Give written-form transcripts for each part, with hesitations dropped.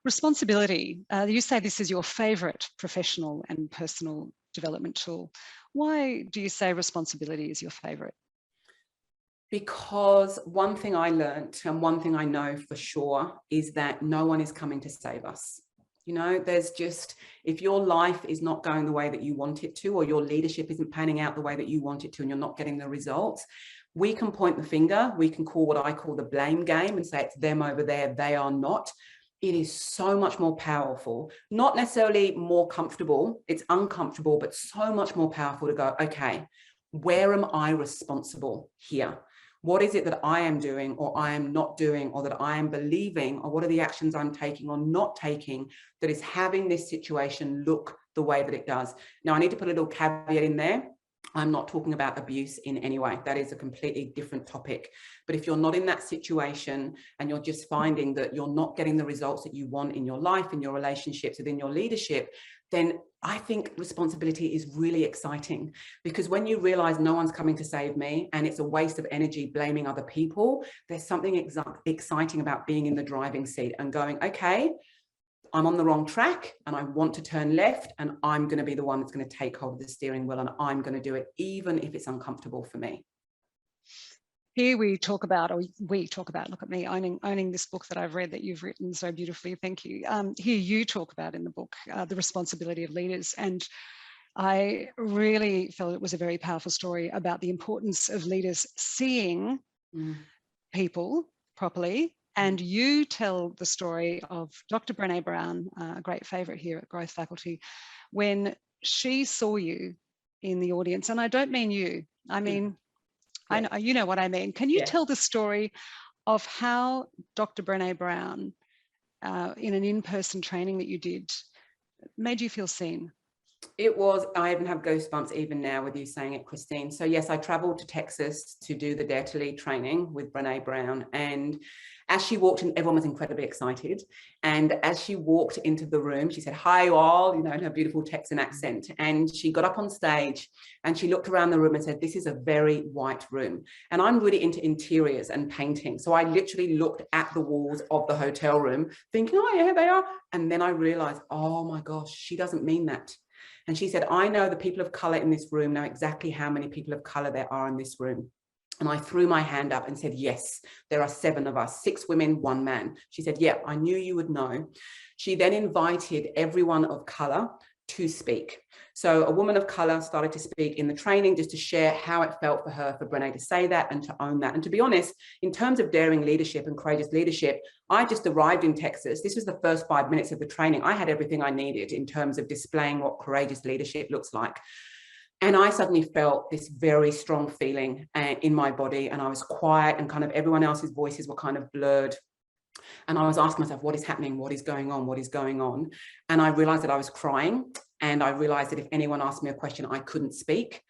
Responsibility. You say this is your favourite professional and personal development tool. Why do you say responsibility is your favourite? Because one thing I learned, and one thing I know for sure, is that no one is coming to save us. You know, there's just, if your life is not going the way that you want it to, or your leadership isn't panning out the way that you want it to, and you're not getting the results, we can point the finger, we can call what I call the blame game and say it's them over there, they are not. It is so much more powerful, not necessarily more comfortable, it's uncomfortable, but so much more powerful to go, okay, where am I responsible here? What is it that I am doing or I am not doing, or that I am believing, or what are the actions I'm taking or not taking that is having this situation look the way that it does? Now, I need to put a little caveat in there. I'm not talking about abuse in any way. That is a completely different topic. But if you're not in that situation and you're just finding that you're not getting the results that you want in your life, in your relationships, within your leadership, then I think responsibility is really exciting, because when you realize no one's coming to save me and it's a waste of energy blaming other people, there's something exciting about being in the driving seat and going, okay, I'm on the wrong track and I want to turn left, and I'm going to be the one that's going to take hold of the steering wheel, and I'm going to do it even if it's uncomfortable for me. Here we talk about, look at me, owning this book that I've read that you've written so beautifully, thank you. Here you talk about in the book, the responsibility of leaders. And I really felt it was a very powerful story about the importance of leaders seeing people properly. And you tell the story of Dr. Brené Brown, a great favourite here at Growth Faculty, when she saw you in the audience. And I don't mean you, I mean, I know, you know what I mean. Can you tell the story of how Dr. Brené Brown, in an in-person training that you did, made you feel seen? It was, I even have goosebumps even now with you saying it, Christine. So yes, I traveled to Texas to do the Dare to Lead training with Brené Brown. And as she walked in, everyone was incredibly excited. And as she walked into the room, she said, hi all, you know, in her beautiful Texan accent. And she got up on stage and she looked around the room and said, this is a very white room. And I'm really into interiors and painting. So I literally looked at the walls of the hotel room thinking, oh yeah, they are. And then I realized, oh my gosh, she doesn't mean that. And she said, I know the people of color in this room know exactly how many people of color there are in this room. And I threw my hand up and said, yes, there are 7 of us, 6 women, 1 man. She said, yeah, I knew you would know. She then invited everyone of color to speak. So a woman of color started to speak in the training just to share how it felt for her, for Brené to say that and to own that. And to be honest, in terms of daring leadership and courageous leadership, I just arrived in Texas. This was the first 5 minutes of the training. I had everything I needed in terms of displaying what courageous leadership looks like. And I suddenly felt this very strong feeling in my body, and I was quiet, and kind of everyone else's voices were kind of blurred. And I was asking myself, what is happening? What is going on? What is going on? And I realized that I was crying. And I realized that if anyone asked me a question, I couldn't speak.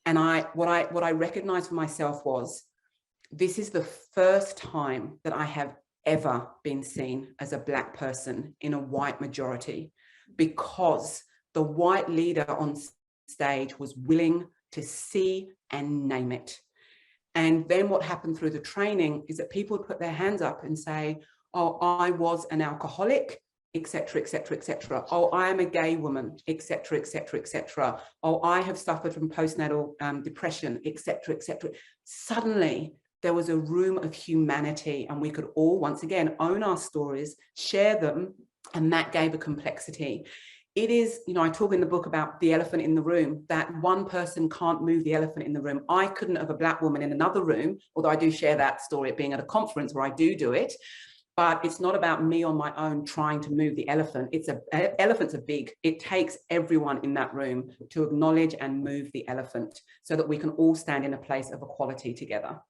And what I recognized for myself was, this is the first time that I have ever been seen as a Black person in a white majority, because the white leader on stage was willing to see and name it. And then what happened through the training is that people would put their hands up and say, oh, I was an alcoholic, etc., etc., etc. Oh, I am a gay woman, etc., etc., etc. Oh, I have suffered from postnatal depression, etc., etc. Suddenly, there was a room of humanity, and we could all, once again, own our stories, share them, and that gave a complexity. It is, you know, I talk in the book about the elephant in the room, that one person can't move the elephant in the room. I couldn't have a Black woman in another room, although I do share that story at being at a conference where I do it. But it's not about me on my own trying to move the elephant. Elephants are big. It takes everyone in that room to acknowledge and move the elephant so that we can all stand in a place of equality together.